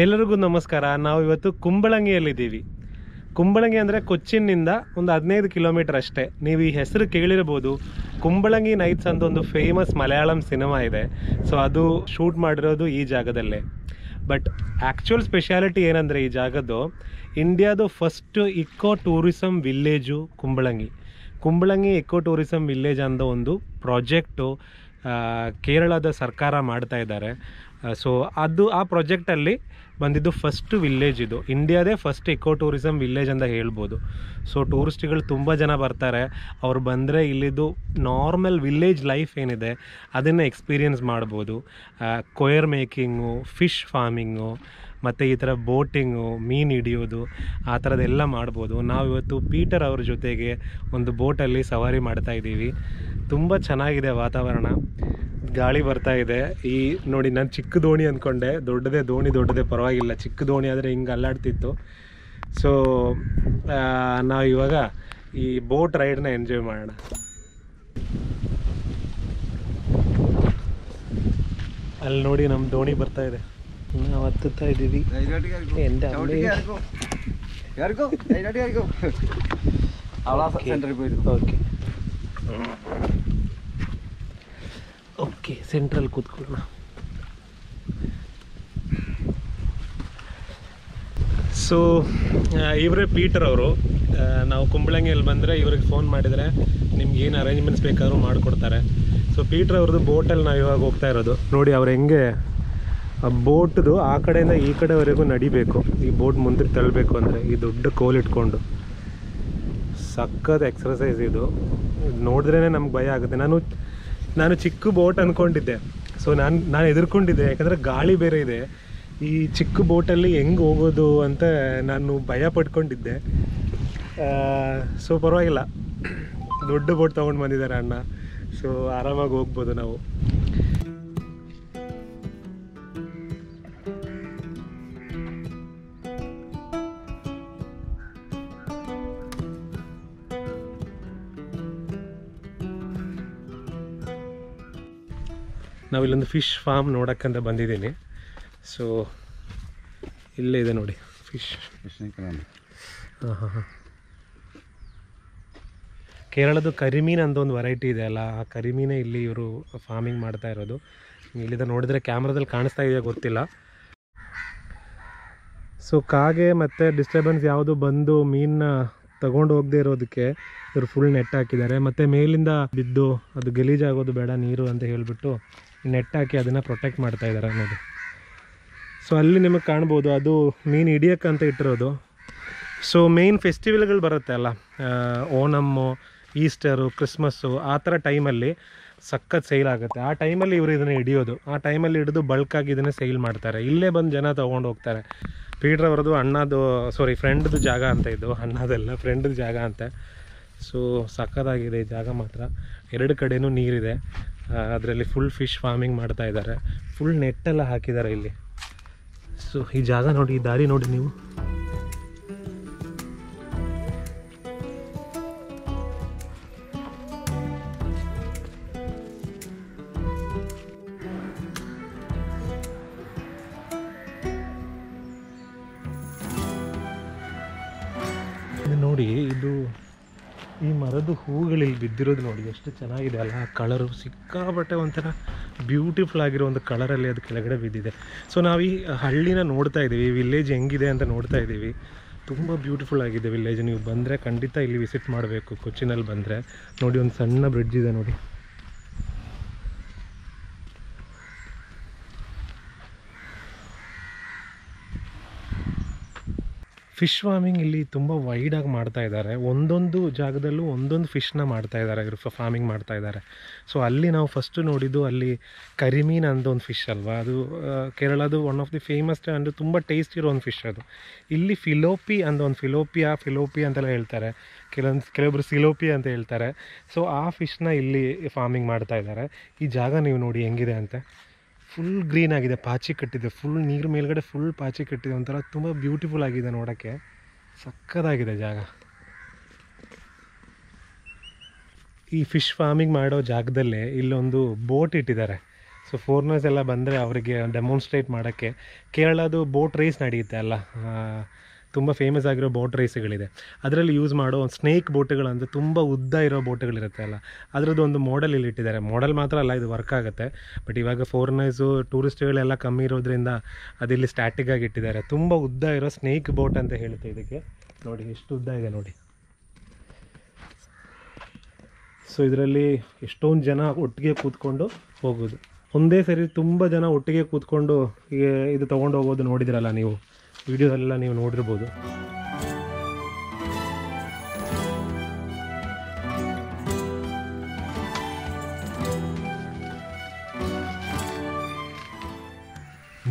ಎಲ್ಲರಿಗೂ ನಮಸ್ಕಾರ. ನಾವು ಇವತ್ತು ಕುಂಬಳಂಗಿಯಲ್ಲಿದ್ದೀವಿ. ಕುಂಬಳಂಗಿ ಅಂದರೆ ಕೊಚ್ಚಿನ್ನಿಂದ ಒಂದು 15 ಕಿಲೋಮೀಟರ್ ಅಷ್ಟೇ. ನೀವು ಈ ಹೆಸರು ಕೇಳಿರ್ಬೋದು. ಕುಂಬಳಂಗಿ ನೈಟ್ಸ್ ಅಂತ ಒಂದು ಫೇಮಸ್ ಮಲಯಾಳಂ ಸಿನಿಮಾ ಇದೆ. ಸೊ ಅದು ಶೂಟ್ ಮಾಡಿರೋದು ಈ ಜಾಗದಲ್ಲೇ. ಬಟ್ ಆ್ಯಕ್ಚುಯಲ್ ಸ್ಪೆಷಾಲಿಟಿ ಏನಂದರೆ ಈ ಜಾಗದ್ದು ಇಂಡಿಯಾದು first eco tourism village Kumbalangi eco tourism village ಅಂತ ಒಂದು ಪ್ರಾಜೆಕ್ಟು ಕೇರಳದ ಸರ್ಕಾರ ಮಾಡ್ತಾ ಇದ್ದಾರೆ. ಸೊ ಆ ಪ್ರಾಜೆಕ್ಟಲ್ಲಿ ಬಂದಿದ್ದು ಫಸ್ಟ್ ವಿಲ್ಲೇಜ್ ಇದು. ಇಂಡಿಯಾದೇ ಫಸ್ಟ್ ಇಕೋ ಟೂರಿಸಮ್ ವಿಲ್ಲೇಜ್ ಅಂತ ಹೇಳ್ಬೋದು. ಸೊ ಟೂರಿಸ್ಟ್ಗಳು ತುಂಬ ಜನ ಬರ್ತಾರೆ. ಅವ್ರು ಬಂದರೆ ಇಲ್ಲಿದ್ದು ನಾರ್ಮಲ್ ವಿಲ್ಲೇಜ್ ಲೈಫ್ ಏನಿದೆ ಅದನ್ನು ಎಕ್ಸ್ಪೀರಿಯನ್ಸ್ ಮಾಡ್ಬೋದು. ಕೊಯರ್ ಮೇಕಿಂಗು, ಫಿಶ್ ಫಾರ್ಮಿಂಗು, ಮತ್ತು ಈ ಥರ ಬೋಟಿಂಗು, ಮೀನು ಹಿಡಿಯೋದು, ಆ ಥರದ್ದೆಲ್ಲ ಮಾಡ್ಬೋದು. ನಾವಿವತ್ತು ಪೀಟರ್ ಅವ್ರ ಜೊತೆಗೆ ಒಂದು ಬೋಟಲ್ಲಿ ಸವಾರಿ ಮಾಡ್ತಾಯಿದ್ದೀವಿ. ತುಂಬ ಚೆನ್ನಾಗಿದೆ ವಾತಾವರಣ, ಗಾಳಿ ಬರ್ತಾ ಇದೆ. ಈ ನೋಡಿ, ನಾನು ಚಿಕ್ಕ ದೋಣಿ ಅಂದ್ಕೊಂಡೆ, ದೊಡ್ಡದೇ ಪರವಾಗಿಲ್ಲ. ಚಿಕ್ಕ ದೋಣಿ ಆದರೆ ಹಿಂಗೆ ಅಲ್ಲಾಡ್ತಿತ್ತು. ಸೊ ನಾವು ಇವಾಗ ಈ ಬೋಟ್ ರೈಡ್ನ ಎಂಜಾಯ್ ಮಾಡೋಣ. ಅಲ್ಲಿ ನೋಡಿ, ನಮ್ಮ ದೋಣಿ ಬರ್ತಾ ಇದೆ, ನಾವು ಹತ್ತುತ್ತಾ ಇದ್ದೀವಿ. ಓಕೆ, ಸೆಂಟ್ರಲ್ ಕೂತ್ಕೊಳ್ಳೋಣ. ಸೊ ಇವರೇ ಪೀಟರ್ ಅವರು. ನಾವು ಕುಂಬಳಂಗಿಯಲ್ಲಿ ಬಂದರೆ ಇವ್ರಿಗೆ ಫೋನ್ ಮಾಡಿದರೆ ನಿಮ್ಗೆ ಏನು ಅರೇಂಜ್ಮೆಂಟ್ಸ್ ಬೇಕಾದರೂ ಮಾಡಿಕೊಡ್ತಾರೆ. ಸೊ ಪೀಟರ್ ಅವ್ರದ್ದು ಬೋಟಲ್ಲಿ ನಾವು ಇವಾಗ ಹೋಗ್ತಾ ಇರೋದು. ನೋಡಿ ಅವ್ರು ಹೆಂಗೆ ಆ ಬೋಟ್ದು ಆ ಕಡೆಯಿಂದ ಈ ಕಡೆವರೆಗೂ ನಡಿಬೇಕು. ಈ ಬೋಟ್ ಮುಂದಕ್ಕೆ ತಳ್ಳಬೇಕು ಅಂದರೆ ಈ ದೊಡ್ಡ ಕೋಲ್ ಇಟ್ಕೊಂಡು. ಸಖತ್ ಎಕ್ಸರ್ಸೈಸ್ ಇದು. ನೋಡಿದ್ರೇ ನಮ್ಗೆ ಭಯ ಆಗುತ್ತೆ. ನಾನು ಚಿಕ್ಕ ಬೋಟ್ ಅಂದ್ಕೊಂಡಿದ್ದೆ. ಸೊ ನಾನು ಎದುರ್ಕೊಂಡಿದ್ದೆ, ಯಾಕಂದರೆ ಗಾಳಿ ಬೇರೆ ಇದೆ. ಈ ಚಿಕ್ಕ ಬೋಟಲ್ಲಿ ಹೆಂಗೆ ಹೋಗೋದು ಅಂತ ನಾನು ಭಯ ಪಡ್ಕೊಂಡಿದ್ದೆ. ಸೊ ಪರವಾಗಿಲ್ಲ, ದೊಡ್ಡ ಬೋಟ್ ತೊಗೊಂಡು ಬಂದಿದ್ದಾರೆ ಅಣ್ಣ. ಸೊ ಆರಾಮಾಗಿ ಹೋಗ್ಬೋದು ನಾವು. ನಾವಿಲ್ಲೊಂದು ಫಿಶ್ ಫಾರ್ಮ್ ನೋಡೋಕ್ಕಂತ ಬಂದಿದ್ದೀನಿ. ಸೊ ಇಲ್ಲೇ ಇದೆ ನೋಡಿ ಫಿಶ್. ಹಾಂ, ಕೇರಳದ ಕರಿಮೀನು ಅಂತ ಒಂದು ವೆರೈಟಿ ಇದೆ ಅಲ್ಲ, ಆ ಕರಿಮೀನೇ ಇಲ್ಲಿ ಇವರು ಫಾರ್ಮಿಂಗ್ ಮಾಡ್ತಾ ಇರೋದು. ಇಲ್ಲಿಂದ ನೋಡಿದರೆ ಕ್ಯಾಮ್ರಾದಲ್ಲಿ ಕಾಣಿಸ್ತಾ ಇದೆಯಾ ಗೊತ್ತಿಲ್ಲ. ಸೊ ಕಾಗೆ ಮತ್ತು ಡಿಸ್ಟರ್ಬೆನ್ಸ್ ಯಾವುದು ಬಂದು ಮೀನನ್ನ ತಗೊಂಡು ಹೋಗದೆ ಇರೋದಕ್ಕೆ ಇವರು ಫುಲ್ ನೆಟ್ ಹಾಕಿದ್ದಾರೆ. ಮತ್ತು ಮೇಲಿಂದ ಬಿದ್ದು ಅದು ಗಲೀಜಾಗೋದು ಬೇಡ ನೀರು ಅಂತ ಹೇಳಿಬಿಟ್ಟು ನೆಟ್ ಹಾಕಿ ಅದನ್ನು ಪ್ರೊಟೆಕ್ಟ್ ಮಾಡ್ತಾ ಇದ್ದಾರೆ ನೋಡಿ. ಸೊ ಅಲ್ಲಿ ನಿಮಗೆ ಕಾಣ್ಬೋದು, ಅದು ಮೀನು ಹಿಡಿಯೋಕ್ಕಂತ ಇಟ್ಟಿರೋದು. ಸೊ ಮೇಯ್ನ್ ಫೆಸ್ಟಿವಲ್ಗಳು ಬರುತ್ತೆ ಅಲ್ಲ, ಓಣಮ್ಮು, ಈಸ್ಟರು, ಕ್ರಿಸ್ಮಸ್ಸು, ಆ ಥರ ಟೈಮಲ್ಲಿ ಸಖತ್ ಸೇಲ್ ಆಗುತ್ತೆ. ಆ ಟೈಮಲ್ಲಿ ಇವರು ಇದನ್ನು ಹಿಡಿಯೋದು. ಆ ಟೈಮಲ್ಲಿ ಹಿಡಿದು ಬಲ್ಕಾಗಿ ಇದನ್ನು ಸೇಲ್ ಮಾಡ್ತಾರೆ. ಇಲ್ಲೇ ಬಂದು ಜನ ತೊಗೊಂಡು ಹೋಗ್ತಾರೆ. ಪೀಟರ್ ಅವ್ರದ್ದು ಫ್ರೆಂಡ್ದು ಜಾಗ ಅಂತ ಇದು. ಅಣ್ಣದಲ್ಲ, ಫ್ರೆಂಡ್ದು ಜಾಗ ಅಂತ. ಸೊ ಸಖತ್ತಾಗಿದೆ ಈ ಜಾಗ ಮಾತ್ರ. ಎರಡು ಕಡೆಯೂ ನೀರಿದೆ. ಅದರಲ್ಲಿ ಫುಲ್ ಫಿಶ್ ಫಾರ್ಮಿಂಗ್ ಮಾಡ್ತಾ ಇದ್ದಾರೆ. ಫುಲ್ ನೆಟ್ಟೆಲ್ಲ ಹಾಕಿದ್ದಾರೆ ಇಲ್ಲಿ. ಸೊ ಈ ಜಾಗ ನೋಡಿ, ಈ ದಾರಿ ನೋಡಿ ನೀವು. ನೋಡಿ, ಇದು ಈ ಮರದ ಹೂವುಗಳಲ್ಲಿ ಬಿದ್ದಿರೋದು ನೋಡಿ, ಎಷ್ಟು ಚೆನ್ನಾಗಿದೆ ಅಲ್ಲ. ಆ ಕಲರು ಸಿಕ್ಕಾಬಟ್ಟೆ ಒಂಥರ ಬ್ಯೂಟಿಫುಲ್ ಆಗಿರೋ ಒಂದು ಕಲರಲ್ಲಿ ಅದು ಕೆಳಗಡೆ ಬಿದ್ದಿದೆ. ಸೊ ನಾವು ಈ ಹಳ್ಳಿನ ನೋಡ್ತಾ ಇದ್ದೀವಿ, ವಿಲೇಜ್ ಹೆಂಗಿದೆ ಅಂತ ನೋಡ್ತಾ ಇದ್ದೀವಿ. ತುಂಬ ಬ್ಯೂಟಿಫುಲ್ ಆಗಿದೆ ವಿಲೇಜ್. ನೀವು ಬಂದರೆ ಖಂಡಿತ ಇಲ್ಲಿ ವಿಸಿಟ್ ಮಾಡಬೇಕು. ಕೊಚ್ಚಿನಲ್ಲಿ ಬಂದರೆ ನೋಡಿ, ಒಂದು ಸಣ್ಣ ಬ್ರಿಡ್ಜ್ ಇದೆ ನೋಡಿ. ಫಿಶ್ ಫಾರ್ಮಿಂಗ್ ಇಲ್ಲಿ ತುಂಬ ವೈಡಾಗಿ ಮಾಡ್ತಾ ಇದ್ದಾರೆ. ಒಂದೊಂದು ಜಾಗದಲ್ಲೂ ಒಂದೊಂದು ಫಿಶ್ನ ಮಾಡ್ತಾ ಇದ್ದಾರೆ, ಇವರು ಫಾರ್ಮಿಂಗ್ ಮಾಡ್ತಾ ಇದ್ದಾರೆ. ಸೊ ಅಲ್ಲಿ ನಾವು ಫಸ್ಟು ನೋಡಿದ್ದು ಅಲ್ಲಿ ಕರಿಮೀನು ಅಂತ ಒಂದು ಫಿಶ್ ಅಲ್ವಾ, ಅದು ಕೇರಳದು ಒನ್ ಆಫ್ ದಿ ಫೇಮಸ್ ಅಂದರೆ ತುಂಬ ಟೇಸ್ಟ್ ಇರೋ ಒಂದು ಫಿಶ್ ಅದು. ಇಲ್ಲಿ ಫಿಲೋಪಿ ಅಂತ ಒಂದು ಫಿಲೋಪಿ ಅಂತೆಲ್ಲ ಹೇಳ್ತಾರೆ, ಕೆಲವೊಬ್ಬರು ಸಿಲೋಪಿ ಅಂತ ಹೇಳ್ತಾರೆ. ಸೊ ಆ ಫಿಶ್ನ ಇಲ್ಲಿ ಫಾರ್ಮಿಂಗ್ ಮಾಡ್ತಾ ಇದ್ದಾರೆ. ಈ ಜಾಗ ನೀವು ನೋಡಿ ಹೆಂಗಿದೆ ಅಂತ. ಫುಲ್ ಗ್ರೀನ್ ಆಗಿದೆ, ಪಾಚಿ ಕಟ್ಟಿದೆ, ಫುಲ್ ನೀರು ಮೇಲ್ಗಡೆ ಫುಲ್ ಪಾಚಿ ಕಟ್ಟಿದೆ. ಒಂಥರ ತುಂಬ ಬ್ಯೂಟಿಫುಲ್ ಆಗಿದೆ ನೋಡೋಕ್ಕೆ, ಸಕ್ಕತ್ತಾಗಿದೆ ಜಾಗ. ಈ ಫಿಶ್ ಫಾರ್ಮಿಂಗ್ ಮಾಡೋ ಜಾಗದಲ್ಲೇ ಇಲ್ಲೊಂದು ಬೋಟ್ ಇಟ್ಟಿದ್ದಾರೆ. ಸೊ ಸೊ ಫಾರಿನರ್ಸ್ ಎಲ್ಲ ಬಂದರೆ ಅವರಿಗೆ ಡೆಮಾನ್ಸ್ಟ್ರೇಟ್ ಮಾಡೋಕ್ಕೆ. ಕೇರಳದು ಬೋಟ್ ರೇಸ್ ನಡೆಯುತ್ತೆ ಅಲ್ಲ, ತುಂಬ ಫೇಮಸ್ ಆಗಿರೋ ಬೋಟ್ ರೇಸ್ಗಳಿದೆ. ಅದರಲ್ಲಿ ಯೂಸ್ ಮಾಡೋ ಒಂದು ಸ್ನೇಕ್ ಬೋಟ್ಗಳಂದರೆ ತುಂಬ ಉದ್ದ ಇರೋ ಬೋಟ್ಗಳಿರುತ್ತೆ ಅಲ್ಲ, ಅದರದ್ದು ಒಂದು ಮಾಡೆಲ್ ಇಲ್ಲಿ ಇಟ್ಟಿದ್ದಾರೆ. ಮಾಡೆಲ್ ಮಾತ್ರ ಅಲ್ಲ, ಇದು ವರ್ಕ್ ಆಗುತ್ತೆ. ಬಟ್ ಇವಾಗ ಫಾರಿನರ್ಸು ಟೂರಿಸ್ಟ್ಗಳೆಲ್ಲ ಕಮ್ಮಿ ಇರೋದ್ರಿಂದ ಅದಿಲ್ಲಿ ಸ್ಟ್ಯಾಟಿಕ್ ಆಗಿ ಇಟ್ಟಿದ್ದಾರೆ. ತುಂಬ ಉದ್ದ ಇರೋ ಸ್ನೇಕ್ ಬೋಟ್ ಅಂತ ಹೇಳುತ್ತೆ ಇದಕ್ಕೆ. ನೋಡಿ ಎಷ್ಟು ಉದ್ದ ಇದೆ ನೋಡಿ. ಸೊ ಇದರಲ್ಲಿ ಎಷ್ಟೊಂದು ಜನ ಒಟ್ಟಿಗೆ ಕೂತ್ಕೊಂಡು ಹೋಗೋದು, ಒಂದೇ ಸರಿ ತುಂಬ ಜನ ಒಟ್ಟಿಗೆ ಕೂತ್ಕೊಂಡು ಇದು ತೊಗೊಂಡು ಹೋಗೋದು ನೋಡಿದಿರಲ್ಲ ನೀವು, ವಿಡಿಯೋದೆಲ್ಲ ನೀವು ನೋಡಿರ್ಬೋದು.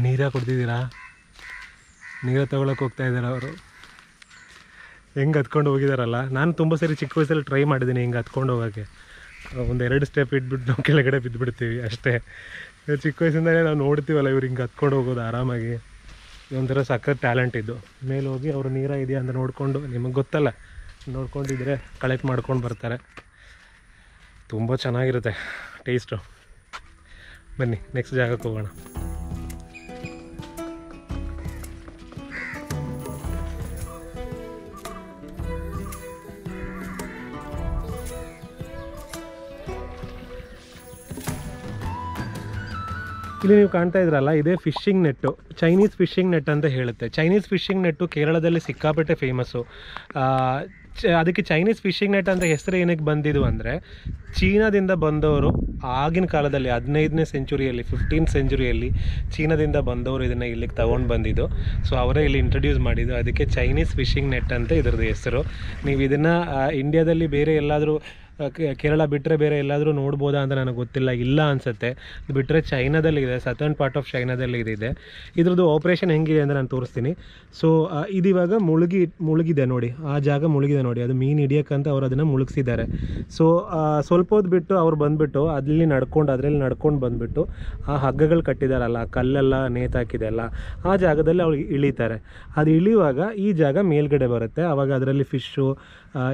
ನೀರ ಕೊಡ್ತಿದ್ದೀರಾ? ನೀರ ತಗೊಳಕ್ಕೆ ಹೋಗ್ತಾ ಇದ್ದಾರೆ ಅವರು. ಹೆಂಗೆ ಹತ್ಕೊಂಡು ಹೋಗಿದಾರಲ್ಲ. ನಾನು ತುಂಬ ಸರಿ ಚಿಕ್ಕ ವಯಸ್ಸಲ್ಲಿ ಟ್ರೈ ಮಾಡಿದ್ದೀನಿ ಹಿಂಗೆ ಹತ್ಕೊಂಡು ಹೋಗೋಕ್ಕೆ. ಒಂದು 2 ಸ್ಟೆಪ್ ಇಟ್ಬಿಟ್ಟು ನಾವು ಕೆಳಗಡೆ ಬಿದ್ದುಬಿಡ್ತೀವಿ ಅಷ್ಟೇ. ಚಿಕ್ಕ ವಯಸ್ಸಿಂದಲೇ ನಾವು ನೋಡ್ತೀವಲ್ಲ ಇವ್ರು ಹಿಂಗೆ ಹತ್ಕೊಂಡು ಹೋಗೋದು ಆರಾಮಾಗಿ. ಒಂಥರ ಸಖತ್ ಟ್ಯಾಲೆಂಟ್ ಇದ್ದು. ಮೇಲೆ ಹೋಗಿ ಅವರು ನೀರ ಇದೆಯಾ ಅಂತ ನೋಡಿಕೊಂಡು, ನಿಮಗೆ ಗೊತ್ತಲ್ಲ, ನೋಡ್ಕೊಂಡಿದ್ರೆ ಕಲೆಕ್ಟ್ ಮಾಡ್ಕೊಂಡು ಬರ್ತಾರೆ. ತುಂಬ ಚೆನ್ನಾಗಿರುತ್ತೆ ಟೇಸ್ಟು. ಬನ್ನಿ ನೆಕ್ಸ್ಟ್ ಜಾಗಕ್ಕೆ ಹೋಗೋಣ. ಇಲ್ಲಿ ನೀವು ಕಾಣ್ತಾ ಇದ್ರಲ್ಲ, ಇದೇ ಫಿಶಿಂಗ್ ನೆಟ್ಟು, ಚೈನೀಸ್ ಫಿಶಿಂಗ್ ನೆಟ್ ಅಂತ ಹೇಳುತ್ತೆ. ಚೈನೀಸ್ ಫಿಶಿಂಗ್ ನೆಟ್ಟು ಕೇರಳದಲ್ಲಿ ಸಿಕ್ಕಾಪಟ್ಟೆ ಫೇಮಸ್ಸು. ಅದಕ್ಕೆ ಚೈನೀಸ್ ಫಿಶಿಂಗ್ ನೆಟ್ ಅಂತ ಹೆಸರು ಏನಕ್ಕೆ ಬಂದಿದ್ದು ಅಂದರೆ, ಚೀನಾದಿಂದ ಬಂದವರು ಆಗಿನ ಕಾಲದಲ್ಲಿ 15ನೇ ಸೆಂಚುರಿಯಲ್ಲಿ 15th ಸೆಂಚುರಿಯಲ್ಲಿ ಚೀನಾದಿಂದ ಬಂದವರು ಇದನ್ನು ಇಲ್ಲಿಗೆ ತೊಗೊಂಡು ಬಂದಿದ್ದು. ಸೊ ಅವರೇ ಇಲ್ಲಿ ಇಂಟ್ರೊಡ್ಯೂಸ್ ಮಾಡಿದ್ದು, ಅದಕ್ಕೆ ಚೈನೀಸ್ ಫಿಶಿಂಗ್ ನೆಟ್ ಅಂತ ಇದ್ರದ್ದು ಹೆಸರು. ನೀವು ಇದನ್ನು ಇಂಡಿಯಾದಲ್ಲಿ ಬೇರೆ ಎಲ್ಲಾದರೂ ಕೇರಳ ಬಿಟ್ಟರೆ ಬೇರೆ ಎಲ್ಲಾದರೂ ನೋಡ್ಬೋದಾ ಅಂತ ನನಗೆ ಗೊತ್ತಿಲ್ಲ, ಇಲ್ಲ ಅನಿಸುತ್ತೆ. ಬಿಟ್ಟರೆ ಚೈನಾದಲ್ಲಿದೆ, ಸದರ್ನ್ ಪಾರ್ಟ್ ಆಫ್ ಚೈನಾದಲ್ಲಿ ಇದಿದೆ. ಇದ್ರದ್ದು ಆಪ್ರೇಷನ್ ಹೆಂಗಿದೆ ಅಂತ ನಾನು ತೋರಿಸ್ತೀನಿ. ಸೊ ಇದಿವಾಗ ಮುಳುಗಿದೆ ನೋಡಿ, ಆ ಜಾಗ ಮುಳುಗಿದೆ ನೋಡಿ. ಅದು ಮೀನು ಹಿಡಿಯೋಕ್ಕಂತ ಅವ್ರು ಅದನ್ನು ಮುಳುಗಿಸಿದ್ದಾರೆ. ಸೊ ಸ್ವಲ್ಪ ಹೊತ್ತು ಬಿಟ್ಟು ಅವ್ರು ಬಂದುಬಿಟ್ಟು ಅದರಲ್ಲಿ ನಡ್ಕೊಂಡು ಬಂದುಬಿಟ್ಟು ಆ ಹಗ್ಗಗಳು ಕಟ್ಟಿದಾರಲ್ಲ, ಕಲ್ಲೆಲ್ಲ ನೇತಾಕಿದೆ ಅಲ್ಲ, ಆ ಜಾಗದಲ್ಲಿ ಅವ್ರು ಇಳಿತಾರೆ. ಅದು ಇಳಿಯುವಾಗ ಈ ಜಾಗ ಮೇಲ್ಗಡೆ ಬರುತ್ತೆ. ಆವಾಗ ಅದರಲ್ಲಿ ಫಿಶ್ಶು,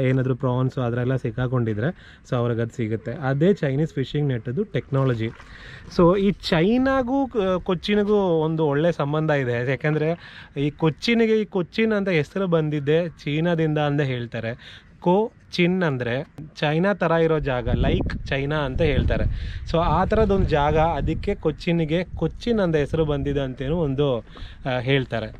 ಏನಾದರೂ ಪ್ರಾನ್ಸು ಅದರೆಲ್ಲ ಸಿಕ್ಕಾಕೊಂಡಿದ್ರೆ ಸೊ ಅವ್ರಿಗೆ ಅದು ಸಿಗುತ್ತೆ. ಅದೇ ಚೈನೀಸ್ ಫಿಶಿಂಗ್ ನೆಟ್ಟದು ಟೆಕ್ನಾಲಜಿ. ಸೊ ಈ ಚೈನಾಗೂ ಕೊಚ್ಚಿನಿಗೂ ಒಂದು ಒಳ್ಳೆ ಸಂಬಂಧ ಇದೆ. ಯಾಕೆಂದರೆ ಈ ಕೊಚ್ಚಿನ್ ಅಂತ ಹೆಸರು ಬಂದಿದ್ದೆ ಚೀನಾದಿಂದ ಅಂತ ಹೇಳ್ತಾರೆ. ಚಿನ್ ಅಂದರೆ ಚೈನಾ ಥರ ಇರೋ ಜಾಗ, ಲೈಕ್ ಚೈನಾ ಅಂತ ಹೇಳ್ತಾರೆ. ಸೊ ಆ ಥರದೊಂದು ಜಾಗ, ಅದಕ್ಕೆ ಕೊಚ್ಚಿನ್ ಅಂತ ಹೆಸರು ಬಂದಿದೆ ಅಂತೇನು ಒಂದು ಹೇಳ್ತಾರೆ.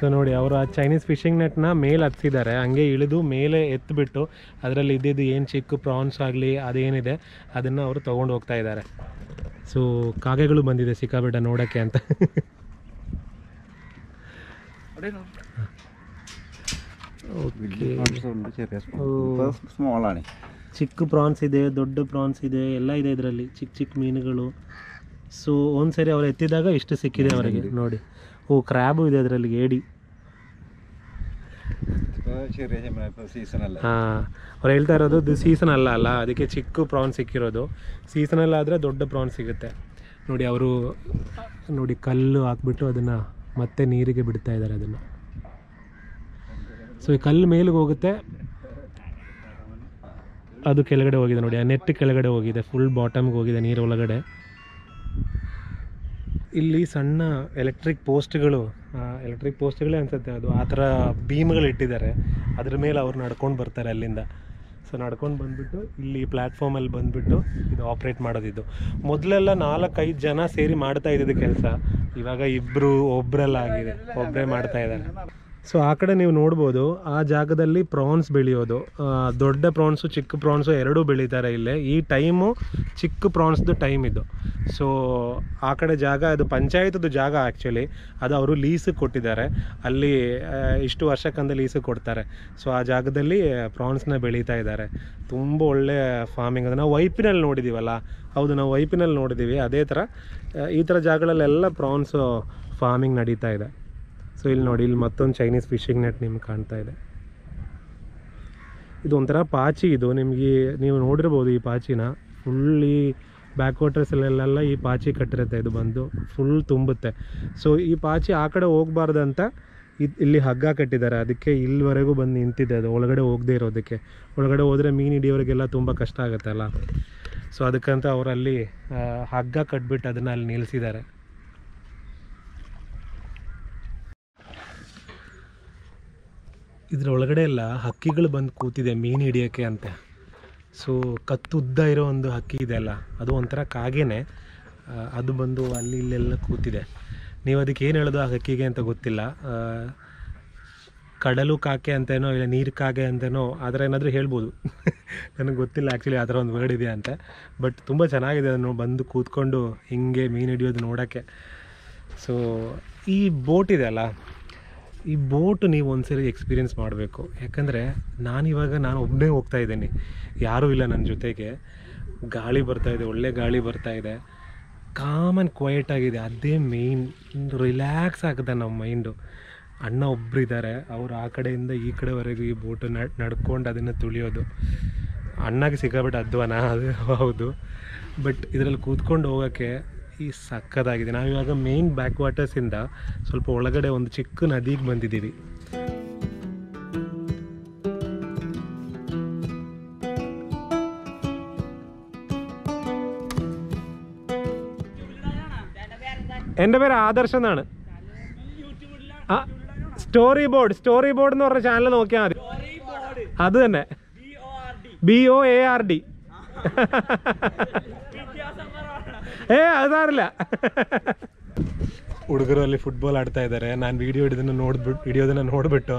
ಸೊ ನೋಡಿ, ಅವರು ಆ ಚೈನೀಸ್ ಫಿಶಿಂಗ್ ನೆಟ್ನ ಮೇಲೆ ಹತ್ತಿದ್ದಾರೆ. ಹಂಗೆ ಇಳಿದು ಮೇಲೆ ಎತ್ತಿಬಿಟ್ಟು ಅದರಲ್ಲಿ ಇದ್ದಿದ್ದು ಏನು ಚಿಕ್ಕ ಪ್ರಾನ್ಸ್ ಆಗಲಿ ಅದೇನಿದೆ ಅದನ್ನು ಅವರು ತೊಗೊಂಡು ಹೋಗ್ತಾ ಇದ್ದಾರೆ. ಸೊ ಕಾಗೆಗಳು ಬಂದಿದೆ ಸಿಕ್ಕಾಬಿಟ್ಟ ನೋಡೋಕ್ಕೆ ಅಂತ. ಚಿಕ್ಕ ಪ್ರಾನ್ಸ್ ಇದೆ, ದೊಡ್ಡ ಪ್ರಾನ್ಸ್ ಇದೆ, ಎಲ್ಲ ಇದೆ ಇದರಲ್ಲಿ, ಚಿಕ್ಕ ಮೀನುಗಳು. ಸೊ ಒಂದ್ಸರಿ ಅವ್ರು ಎತ್ತಿದಾಗ ಇಷ್ಟು ಸಿಕ್ಕಿದೆ ಅವರಿಗೆ ನೋಡಿ. ಕ್ರ್ಯಾಬು ಇದೆ ಅದರಲ್ಲಿ, ಏಡಿ. ಹಾಂ, ಅವ್ರು ಹೇಳ್ತಾ ಇರೋದು ಇದು ಸೀಸನ್ ಅಲ್ಲ, ಅದಕ್ಕೆ ಚಿಕ್ಕ ಪ್ರಾನ್ ಸಿಕ್ಕಿರೋದು. ಸೀಸನಲ್ಲ ಆದರೆ ದೊಡ್ಡ ಪ್ರಾನ್ ಸಿಗುತ್ತೆ ನೋಡಿ. ಅವರು ನೋಡಿ ಕಲ್ಲು ಹಾಕ್ಬಿಟ್ಟು ಅದನ್ನು ಮತ್ತೆ ನೀರಿಗೆ ಬಿಡ್ತಾ ಇದ್ದಾರೆ ಅದನ್ನು. ಸೊ ಈ ಕಲ್ಲು ಮೇಲಿಗೆ ಹೋಗುತ್ತೆ, ಅದು ಕೆಳಗಡೆ ಹೋಗಿದೆ ನೋಡಿ, ಆ ನೆಟ್ ಕೆಳಗಡೆ ಹೋಗಿದೆ, ಫುಲ್ ಬಾಟಮ್ಗೆ ಹೋಗಿದೆ ನೀರು ಒಳಗಡೆ. ಇಲ್ಲಿ ಸಣ್ಣ ಎಲೆಕ್ಟ್ರಿಕ್ ಪೋಸ್ಟ್ಗಳೇ ಅನ್ಸುತ್ತೆ ಅದು, ಆ ಥರ ಬೀಮ್ಗಳು ಇಟ್ಟಿದ್ದಾರೆ. ಅದ್ರ ಮೇಲೆ ಅವ್ರು ನಡ್ಕೊಂಡು ಬರ್ತಾರೆ ಅಲ್ಲಿಂದ. ಸೊ ನಡ್ಕೊಂಡು ಬಂದುಬಿಟ್ಟು ಇಲ್ಲಿ ಪ್ಲ್ಯಾಟ್ಫಾರ್ಮಲ್ಲಿ ಬಂದುಬಿಟ್ಟು ಇದು ಆಪ್ರೇಟ್ ಮಾಡೋದಿದ್ದು. ಮೊದಲೆಲ್ಲ 4-5 ಜನ ಸೇರಿ ಮಾಡ್ತಾ ಇದ್ದಿದ್ದು ಕೆಲಸ, ಇವಾಗ ಒಬ್ಬರೆಲ್ಲ ಆಗಿದೆ, ಒಬ್ಬರೇ ಮಾಡ್ತಾ ಇದ್ದಾರೆ. ಸೊ ಆ ಕಡೆ ನೀವು ನೋಡ್ಬೋದು, ಆ ಜಾಗದಲ್ಲಿ ಪ್ರಾನ್ಸ್ ಬೆಳೆಯೋದು, ದೊಡ್ಡ ಪ್ರಾನ್ಸು ಚಿಕ್ಕ ಪ್ರಾನ್ಸು ಎರಡೂ ಬೆಳೀತಾರೆ ಇಲ್ಲೇ. ಈ ಟೈಮು ಚಿಕ್ಕ ಪ್ರಾನ್ಸ್ದು ಟೈಮ್ ಇದು. ಸೊ ಆ ಕಡೆ ಜಾಗ ಅದು ಪಂಚಾಯತದ್ದು ಜಾಗ ಆ್ಯಕ್ಚುಲಿ, ಅದು ಅವರು ಲೀಸಿಗೆ ಕೊಟ್ಟಿದ್ದಾರೆ. ಅಲ್ಲಿ ಇಷ್ಟು ವರ್ಷಕ್ಕಂದು ಲೀಸಿಗೆ ಕೊಡ್ತಾರೆ. ಸೊ ಆ ಜಾಗದಲ್ಲಿ ಪ್ರಾನ್ಸ್ನ ಬೆಳೀತಾ ಇದ್ದಾರೆ. ತುಂಬ ಒಳ್ಳೆ ಫಾರ್ಮಿಂಗ್. ಅದು ನಾವು ವೈಪಿನಲ್ಲಿ ನೋಡಿದ್ದೀವಲ್ಲ, ಹೌದು ನಾವು ವೈಪಿನಲ್ಲಿ ನೋಡಿದ್ದೀವಿ. ಅದೇ ಥರ ಈ ಥರ ಜಾಗಗಳಲ್ಲೆಲ್ಲ ಪ್ರಾನ್ಸು ಫಾರ್ಮಿಂಗ್ ನಡೀತಾ ಇದೆ. ಸೊ ಇಲ್ಲಿ ನೋಡಿ, ಇಲ್ಲಿ ಮತ್ತೊಂದು ಚೈನೀಸ್ ಫಿಶಿಂಗ್ ನೆಟ್ ನಿಮ್ಗೆ ಕಾಣ್ತಾ ಇದೆ. ಇದು ಒಂಥರ ಪಾಚಿ. ಇದು ನಿಮಗೆ ನೀವು ನೋಡಿರ್ಬೋದು ಈ ಪಾಚಿನ. ಫುಲ್ ಈ ಬ್ಯಾಕ್ ವಾಟರ್ಸಲ್ಲೆಲ್ಲ ಈ ಪಾಚಿ ಕಟ್ಟಿರುತ್ತೆ. ಇದು ಬಂದು ಫುಲ್ ತುಂಬುತ್ತೆ. ಸೊ ಈ ಪಾಚಿ ಆ ಕಡೆ ಹೋಗ್ಬಾರ್ದಂತ ಇಲ್ಲಿ ಹಗ್ಗ ಕಟ್ಟಿದ್ದಾರೆ. ಅದಕ್ಕೆ ಇಲ್ಲಿವರೆಗೂ ಬಂದು ನಿಂತಿದೆ ಅದು, ಒಳಗಡೆ ಹೋಗದೇ ಇರೋದಕ್ಕೆ. ಒಳಗಡೆ ಹೋದರೆ ಮೀನು ಹಿಡಿಯೋರಿಗೆಲ್ಲ ತುಂಬ ಕಷ್ಟ ಆಗುತ್ತಲ್ಲ. ಸೊ ಅದಕ್ಕಂತ ಅವರಲ್ಲಿ ಹಗ್ಗ ಕಟ್ಬಿಟ್ಟು ಅದನ್ನು ಅಲ್ಲಿ ನಿಲ್ಲಿಸಿದ್ದಾರೆ. ಇದ್ರ ಒಳಗಡೆ ಎಲ್ಲ ಹಕ್ಕಿಗಳು ಬಂದು ಕೂತಿದೆ ಮೀನು ಹಿಡಿಯೋಕ್ಕೆ ಅಂತ. ಸೊ ಕತ್ತುದ್ದ ಇರೋ ಒಂದು ಹಕ್ಕಿ ಇದೆ ಅಲ್ಲ, ಅದು ಒಂಥರ ಕಾಗೆನೆ. ಅದು ಬಂದು ಅಲ್ಲಿ ಇಲ್ಲೆಲ್ಲ ಕೂತಿದೆ. ನೀವು ಅದಕ್ಕೆ ಏನು ಹೇಳೋದು ಆ ಹಕ್ಕಿಗೆ ಅಂತ ಗೊತ್ತಿಲ್ಲ. ಕಡಲು ಕಾಗೆ ಅಂತೇನೋ ಇಲ್ಲ ನೀರು ಕಾಗೆ ಅಂತೇನೋ ಆ ಥರ ಏನಾದರೂ ಹೇಳ್ಬೋದು. ನನಗೆ ಗೊತ್ತಿಲ್ಲ ಆ್ಯಕ್ಚುಲಿ ಆ ಥರ ಒಂದು ವರ್ಡ್ ಇದೆ ಅಂತ. ಬಟ್ ತುಂಬ ಚೆನ್ನಾಗಿದೆ ಅದನ್ನು ಬಂದು ಕೂತ್ಕೊಂಡು ಹಿಂಗೆ ಮೀನು ಹಿಡಿಯೋದು ನೋಡೋಕ್ಕೆ. ಸೊ ಈ ಬೋಟ್ ಇದೆ ಅಲ್ಲ, ಈ ಬೋಟ್ ನೀವು ಒಂದ್ಸರಿ ಎಕ್ಸ್ಪೀರಿಯೆನ್ಸ್ ಮಾಡಬೇಕು. ಯಾಕಂದರೆ ನಾನು ಒಬ್ಬನೇ ಹೋಗ್ತಾ ಇದ್ದೀನಿ, ಯಾರೂ ಇಲ್ಲ ನನ್ನ ಜೊತೆಗೆ. ಗಾಳಿ ಬರ್ತಾಯಿದೆ, ಒಳ್ಳೆ ಗಾಳಿ ಬರ್ತಾಯಿದೆ, ಕಾಮ್ ಆ್ಯಂಡ್ ಕ್ವೈಟ್ ಆಗಿದೆ. ಅದೇ ಮೇಯ್ನ್, ರಿಲ್ಯಾಕ್ಸ್ ಆಗುತ್ತೆ ನಮ್ಮ ಮೈಂಡು. ಅಣ್ಣ ಒಬ್ಬರಿದ್ದಾರೆ, ಅವರು ಆ ಕಡೆಯಿಂದ ಈ ಕಡೆವರೆಗೂ ಈ ಬೋಟು ನಡ್ಕೊಂಡು ಅದನ್ನು ತುಳಿಯೋದು. ಅಣ್ಣಗೆ ಸಿಕ್ಕಾಬಿಟ್ಟು ಅಧ್ವಾನ ಅದು ಹೌದು. ಬಟ್ ಇದರಲ್ಲಿ ಕೂತ್ಕೊಂಡು ಹೋಗೋಕ್ಕೆ ಈ ಸಕ್ಕತ್ತಾಗಿದೆ. ನಾವಿವಾಗ ಮೇನ್ ಬ್ಯಾಕ್ ವಾಟರ್ಸಿಂದ ಸ್ವಲ್ಪ ಒಳಗಡೆ ಒಂದು ಚಿಕ್ಕ ನದಿಗೆ ಬಂದಿದ್ದೀವಿ. എൻ്റെ പേര് ആദർശ് എന്നാണ്. സ്റ്റോറി ബോർഡ് എന്ന് പറഞ്ഞ ചാനൽ നോക്കിയാൽ മതി. അത് തന്നെ, BOARD. ಅದು ಸಾರಿಲ್ಲ. ಹುಡುಗರು ಅಲ್ಲಿ ಫುಟ್ಬಾಲ್ ಆಡ್ತಾ ಇದ್ದಾರೆ. ನಾನು ಹಿಡಿಯೋದನ್ನು ನೋಡ್ಬಿಟ್ಟು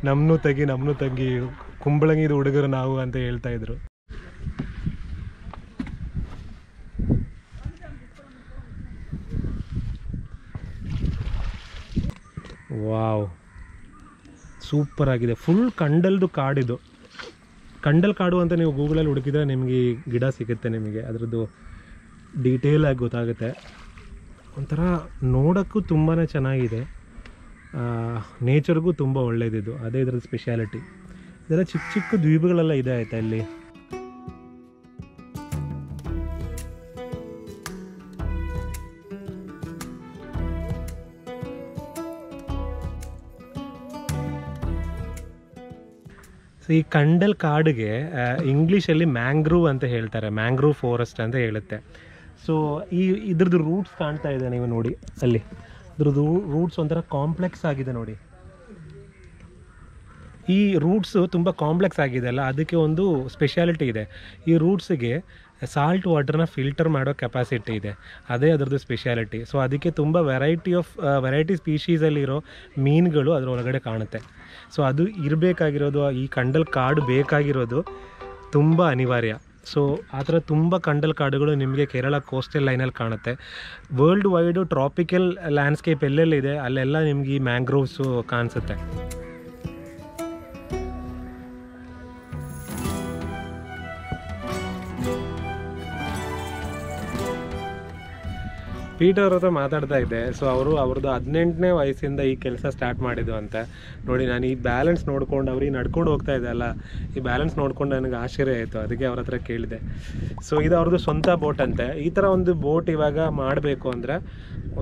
ನಮ್ಮನ್ನು ತೆಗಿ ಕುಂಬಳಂಗಿದು ಹುಡುಗರು ನಾವು ಅಂತ ಹೇಳ್ತಾ ಇದ್ರು. ವಾವ್, ಸೂಪರ್ ಆಗಿದೆ. ಫುಲ್ ಕಂಡಲ್ದು ಕಾಡಿದು. ಕಂಡಲ್ ಕಾಡು ಅಂತ ನೀವು ಗೂಗಲಲ್ಲಿ ಹುಡುಕಿದ್ರೆ ನಿಮಗೆ ಈ ಗಿಡ ಸಿಗುತ್ತೆ. ನಿಮಗೆ ಅದರದ್ದು ಡೀಟೇಲ್ ಆಗಿ ಗೊತ್ತಾಗುತ್ತೆ. ಒಂಥರ ನೋಡೋಕ್ಕೂ ತುಂಬಾ ಚೆನ್ನಾಗಿದೆ, ನೇಚರ್ಗೂ ತುಂಬ ಒಳ್ಳೆಯದಿದು. ಅದೇ ಇದರ ಸ್ಪೆಷಾಲಿಟಿ. ಇದೆಲ್ಲ ಚಿಕ್ಕ ಚಿಕ್ಕ ದ್ವೀಪಗಳೆಲ್ಲ ಇದೆ ಆಯಿತಾ ಇಲ್ಲಿ. ಸೊ ಈ ಕಂಡಲ್ ಕಾಡಿಗೆ ಇಂಗ್ಲೀಷಲ್ಲಿ ಮ್ಯಾಂಗ್ರೂವ್ ಅಂತ ಹೇಳ್ತಾರೆ, ಮ್ಯಾಂಗ್ರೂವ್ ಫಾರೆಸ್ಟ್ ಅಂತ ಹೇಳುತ್ತೆ. ಸೊ ಇದ್ರದ್ದು ರೂಟ್ಸ್ ಕಾಣ್ತಾ ಇದೆ ನೀವು ನೋಡಿ ಅಲ್ಲಿ. ಇದ್ರದ್ದು ರೂಟ್ಸ್ ಒಂಥರ ಕಾಂಪ್ಲೆಕ್ಸ್ ಆಗಿದೆ ನೋಡಿ. ಈ ರೂಟ್ಸು ತುಂಬ ಕಾಂಪ್ಲೆಕ್ಸ್ ಆಗಿದೆ ಅಲ್ಲ, ಅದಕ್ಕೆ ಒಂದು ಸ್ಪೆಷಾಲಿಟಿ ಇದೆ. ಈ ರೂಟ್ಸಿಗೆ ಸಾಲ್ಟ್ ವಾಟರ್ನ ಫಿಲ್ಟರ್ ಮಾಡೋ ಕೆಪಾಸಿಟಿ ಇದೆ, ಅದೇ ಅದರದ್ದು ಸ್ಪೆಷಾಲಿಟಿ. ಸೊ ಅದಕ್ಕೆ ತುಂಬ ವೆರೈಟಿ ಸ್ಪೀಷೀಸಲ್ಲಿರೋ ಮೀನುಗಳು ಅದರೊಳಗಡೆ ಕಾಣುತ್ತೆ. ಸೊ ಅದು ಇರಬೇಕಾಗಿರೋದು, ಈ ಕಂಡಲ್ ಕಾಡು ಬೇಕಾಗಿರೋದು ತುಂಬ ಅನಿವಾರ್ಯ. ಸೊ ಆ ಥರ ತುಂಬ ಕಂಡಲ್ ಕಾಡುಗಳು ನಿಮಗೆ ಕೇರಳ ಕೋಸ್ಟಲ್ ಲೈನಲ್ಲಿ ಕಾಣುತ್ತೆ. ವರ್ಲ್ಡ್ ವೈಡು ಟ್ರಾಪಿಕಲ್ ಲ್ಯಾಂಡ್ಸ್ಕೇಪ್ ಎಲ್ಲೆಲ್ಲಿದೆ ಅಲ್ಲೆಲ್ಲ ನಿಮ್ಗೆ ಈ ಮ್ಯಾಂಗ್ರೋವ್ಸು ಕಾಣಿಸುತ್ತೆ. ಪೀಟರ್ ಅವ್ರ ಹತ್ರ ಮಾತಾಡ್ತಾ ಇದ್ದೆ. ಸೊ ಅವ್ರದ್ದು 18ನೇ ವಯಸ್ಸಿಂದ ಈ ಕೆಲಸ ಸ್ಟಾರ್ಟ್ ಮಾಡಿದ್ದು ಅಂತ. ನೋಡಿ, ನಾನು ಈ ಬ್ಯಾಲೆನ್ಸ್ ನೋಡ್ಕೊಂಡು ಅವ್ರಿಗೆ ನಡ್ಕೊಂಡು ಹೋಗ್ತಾ ಇದ್ದೆ ಅಲ್ಲ, ಈ ಬ್ಯಾಲೆನ್ಸ್ ನೋಡ್ಕೊಂಡು ನನಗೆ ಆಶ್ಚರ್ಯ ಆಯಿತು. ಅದಕ್ಕೆ ಅವ್ರ ಹತ್ರ ಕೇಳಿದೆ. ಸೊ ಇದು ಅವ್ರದ್ದು ಸ್ವಂತ ಬೋಟ್ ಅಂತೆ. ಈ ಥರ ಒಂದು ಬೋಟ್ ಇವಾಗ ಮಾಡಬೇಕು ಅಂದರೆ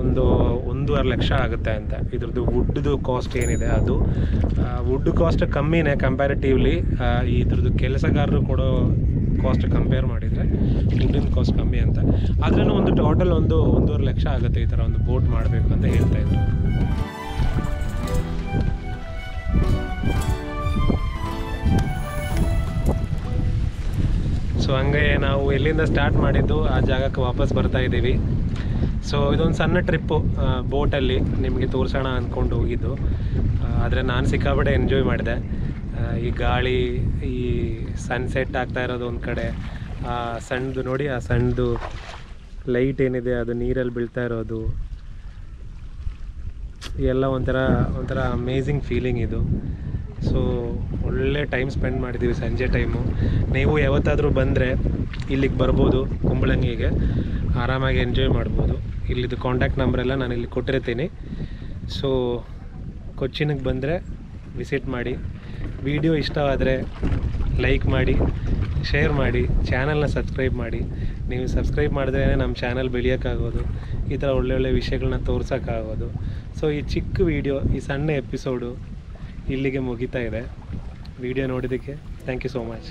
ಒಂದು 1.5 ಲಕ್ಷ ಆಗುತ್ತೆ ಅಂತ. ಇದ್ರದ್ದು ವುಡ್ದು ಕಾಸ್ಟ್ ಏನಿದೆ ಅದು ವುಡ್ ಕಾಸ್ಟ್ ಕಮ್ಮಿನೇ ಕಂಪ್ಯಾರಿಟಿವ್ಲಿ. ಇದ್ರದ್ದು ಕೆಲಸಗಾರರು ಕೊಡೋ ಕಾಸ್ಟ್ ಕಂಪೇರ್ ಮಾಡಿದರೆ ವುಡ್ಡಿನ ಕಾಸ್ಟ್ ಕಮ್ಮಿ ಅಂತ. ಆದ್ರೂ ಒಂದು ಟೋಟಲ್ 1.5 ಲಕ್ಷ ಆಗುತ್ತೆ ಈ ಥರ ಒಂದು ಬೋಟ್ ಮಾಡಬೇಕು ಅಂತ ಹೇಳ್ತಾ ಇದ್ರು. ಸೊ ಹಂಗೆ ನಾವು ಎಲ್ಲಿಂದ ಸ್ಟಾರ್ಟ್ ಮಾಡಿದ್ದು ಆ ಜಾಗಕ್ಕೆ ವಾಪಸ್ ಬರ್ತಾ ಇದ್ದೀವಿ. ಸೊ ಇದೊಂದು ಸಣ್ಣ ಟ್ರಿಪ್ಪು ಬೋಟಲ್ಲಿ ನಿಮಗೆ ತೋರಿಸೋಣ ಅಂದ್ಕೊಂಡು ಹೋಗಿದ್ದು. ಆದರೆ ನಾನು ಸಿಕ್ಕಾಪಟ್ಟೆ ಎಂಜಾಯ್ ಮಾಡಿದೆ. ಈ ಗಾಳಿ, ಈ ಸನ್ಸೆಟ್ ಆಗ್ತಾ ಇರೋದು ಒಂದು ಕಡೆ, ಆ ಸಣ್ಣದು ನೋಡಿ, ಆ ಸಣ್ಣದು ಲೈಟ್ ಏನಿದೆ ಅದು ನೀರಲ್ಲಿ ಬೀಳ್ತಾ ಇರೋದು, ಎಲ್ಲ ಒಂಥರ ಅಮೇಝಿಂಗ್ ಫೀಲಿಂಗ್ ಇದು. ಸೊ ಒಳ್ಳೆ ಟೈಮ್ ಸ್ಪೆಂಡ್ ಮಾಡಿದ್ದೀವಿ ಸಂಜೆ ಟೈಮು. ನೀವು ಯಾವತ್ತಾದರೂ ಬಂದರೆ ಇಲ್ಲಿಗೆ ಬರ್ಬೋದು, ಕುಂಬಳಂಗಿಗೆ ಆರಾಮಾಗಿ ಎಂಜಾಯ್ ಮಾಡ್ಬೋದು. ಇಲ್ಲಿದ್ದು ಕಾಂಟ್ಯಾಕ್ಟ್ ನಂಬರೆಲ್ಲ ನಾನು ಇಲ್ಲಿ ಕೊಟ್ಟಿರ್ತೀನಿ. ಸೊ ಕೊಚ್ಚಿನಿಗೆ ಬಂದರೆ ವಿಸಿಟ್ ಮಾಡಿ. ವಿಡಿಯೋ ಇಷ್ಟವಾದರೆ ಲೈಕ್ ಮಾಡಿ, ಶೇರ್ ಮಾಡಿ, ಚಾನಲ್ನ ಸಬ್ಸ್ಕ್ರೈಬ್ ಮಾಡಿ. ನೀವು ಸಬ್ಸ್ಕ್ರೈಬ್ ಮಾಡಿದ್ರೇ ನಮ್ಮ ಚಾನಲ್ ಬೆಳೆಯೋಕ್ಕಾಗೋದು, ಈ ಥರ ಒಳ್ಳೊಳ್ಳೆ ವಿಷಯಗಳನ್ನ ತೋರ್ಸೋಕ್ಕಾಗೋದು. ಸೊ ಈ ಚಿಕ್ಕ ವಿಡಿಯೋ, ಈ ಸಣ್ಣ ಎಪಿಸೋಡು ಇಲ್ಲಿಗೆ ಮುಗಿತಾ ಇದೆ. ವಿಡಿಯೋ ನೋಡಿದ್ದಕ್ಕೆ ಥ್ಯಾಂಕ್ ಯು ಸೋ ಮಚ್.